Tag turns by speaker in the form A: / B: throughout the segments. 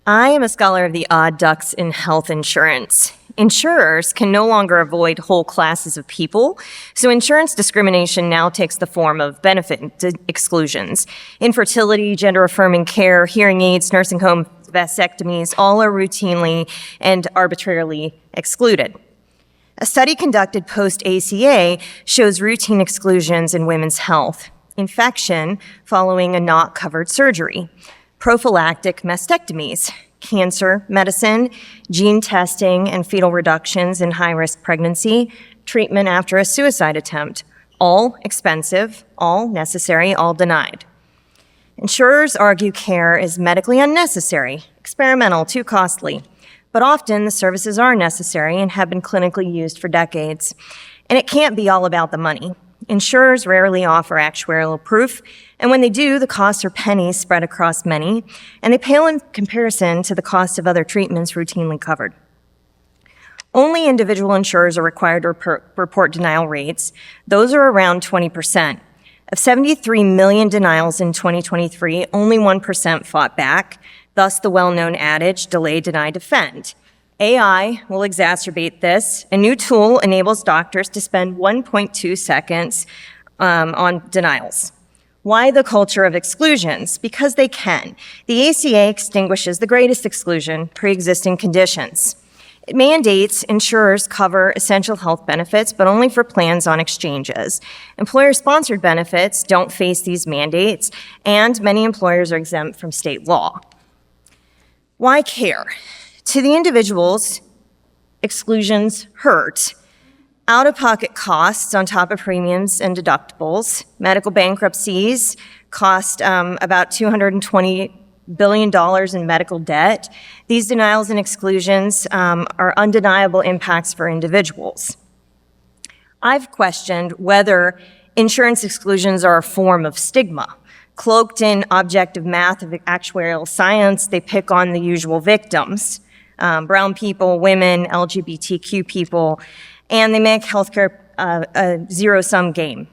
A: I am a scholar of the odd ducks in health insurance. Insurers can no longer avoid whole classes of people, so insurance discrimination now takes the form of benefit exclusions. Infertility, gender-affirming care, hearing aids, nursing home vasectomies, all are routinely and arbitrarily excluded. A study conducted post-ACA shows routine exclusions in women's health: infection following a not covered surgery, prophylactic mastectomies, cancer medicine, gene testing and fetal reductions in high-risk pregnancy, treatment after a suicide attempt, all expensive, all necessary, all denied. Insurers argue care is medically unnecessary, experimental, too costly, but often the services are necessary and have been clinically used for decades. And it can't be all about the money. Insurers rarely offer actuarial proof, and when they do, the costs are pennies spread across many, and they pale in comparison to the cost of other treatments routinely covered. Only individual insurers are required to report denial rates. Those are around 20%. Of 73 million denials in 2023, only 1% fought back, thus the well-known adage, delay, deny, defend. AI will exacerbate this. A new tool enables doctors to spend 1.2 seconds on denials. Why the culture of exclusions? Because they can. The ACA extinguishes the greatest exclusion, pre-existing conditions. It mandates insurers cover essential health benefits, but only for plans on exchanges. Employer-sponsored benefits don't face these mandates, and many employers are exempt from state law. Why care? To the individuals, exclusions hurt. Out-of-pocket costs on top of premiums and deductibles. Medical bankruptcies cost about $220 billion in medical debt. These denials and exclusions are undeniable impacts for individuals. I've questioned whether insurance exclusions are a form of stigma. Cloaked in objective math of actuarial science, they pick on the usual victims: brown people, women, LGBTQ people, and they make healthcare a zero-sum game.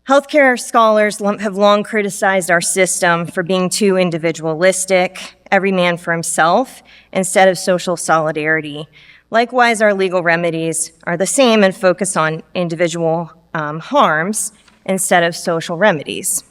A: Healthcare scholars have long criticized our system for being too individualistic, every man for himself, instead of social solidarity. Likewise, our legal remedies are the same and focus on individual harms instead of social remedies.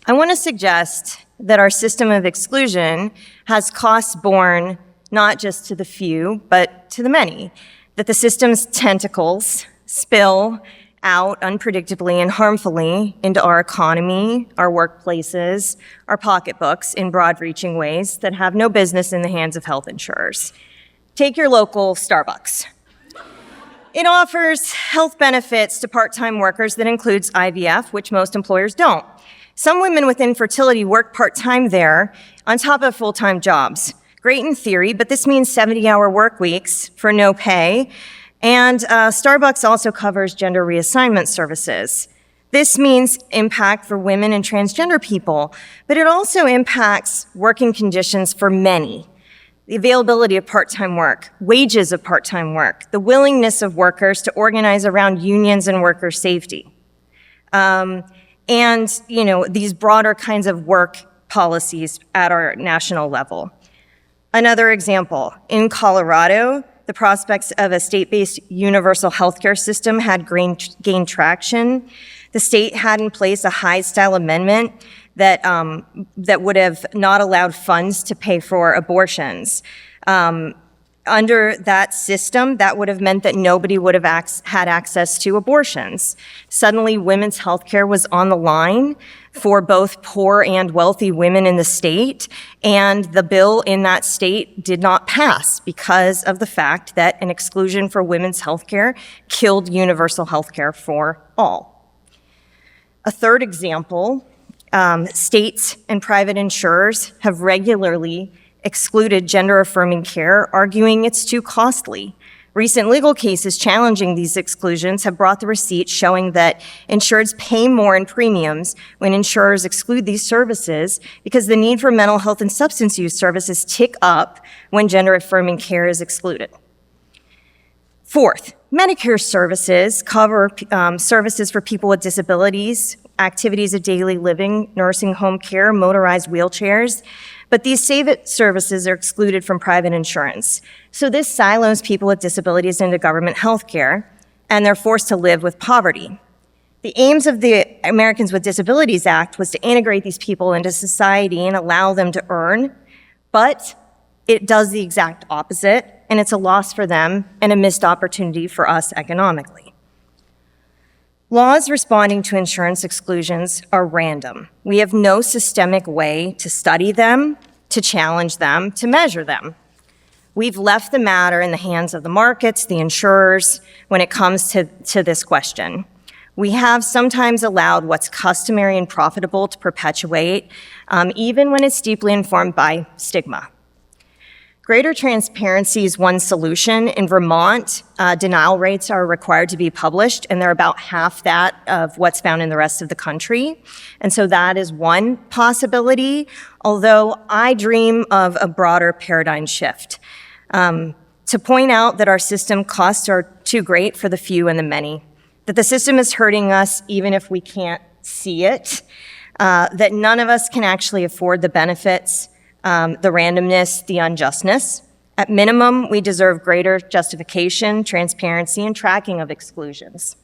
A: I want to suggest that our system of exclusion has costs borne not just to the few, but to the many, that the system's tentacles spill out unpredictably and harmfully into our economy, our workplaces, our pocketbooks in broad-reaching ways that have no business in the hands of health insurers. Take your local Starbucks. It offers health benefits to part-time workers that includes IVF, which most employers don't. Some women with infertility work part-time there on top of full-time jobs. Great in theory, but this means 70-hour work weeks for no pay. And Starbucks also covers gender reassignment services. This means impact for women and transgender people, but it also impacts working conditions for many. The availability of part-time work, wages of part-time work, the willingness of workers to organize around unions and worker safety. And these broader kinds of work policies at our national level. Another example, in Colorado, the prospects of a state-based universal healthcare system had gained traction. The state had in place a Hyde-style amendment that would have not allowed funds to pay for abortions. Under that system, that would have meant that nobody would have had access to abortions. Suddenly, women's health care was on the line for both poor and wealthy women in the state, and the bill in that state did not pass because of the fact that an exclusion for women's health care killed universal health care for all. A third example, states and private insurers have regularly excluded gender-affirming care, arguing it's too costly. Recent legal cases challenging these exclusions have brought the receipts showing that insureds pay more in premiums when insurers exclude these services because the need for mental health and substance use services tick up when gender-affirming care is excluded. Fourth, Medicare services cover services for people with disabilities, activities of daily living, nursing home care, motorized wheelchairs. But these services are excluded from private insurance. So this silos people with disabilities into government health care, and they're forced to live with poverty. The aims of the Americans with Disabilities Act was to integrate these people into society and allow them to earn, but it does the exact opposite, and it's a loss for them and a missed opportunity for us economically. Laws responding to insurance exclusions are random. We have no systemic way to study them, to challenge them, to measure them. We've left the matter in the hands of the markets, the insurers, when it comes to this question. We have sometimes allowed what's customary and profitable to perpetuate, even when it's deeply informed by stigma. Greater transparency is one solution. In Vermont, denial rates are required to be published, and they're about half that of what's found in the rest of the country. And so that is one possibility, although I dream of a broader paradigm shift. To point out that our system costs are too great for the few and the many, that the system is hurting us even if we can't see it, that none of us can actually afford the benefits, the randomness, the unjustness. At minimum, we deserve greater justification, transparency, and tracking of exclusions.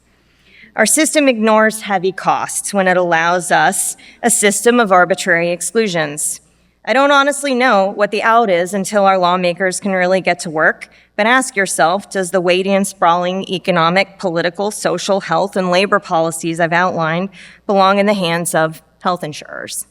A: Our system ignores heavy costs when it allows us a system of arbitrary exclusions. I don't honestly know what the out is until our lawmakers can really get to work, but ask yourself, does the weighty and sprawling economic, political, social, health, and labor policies I've outlined belong in the hands of health insurers?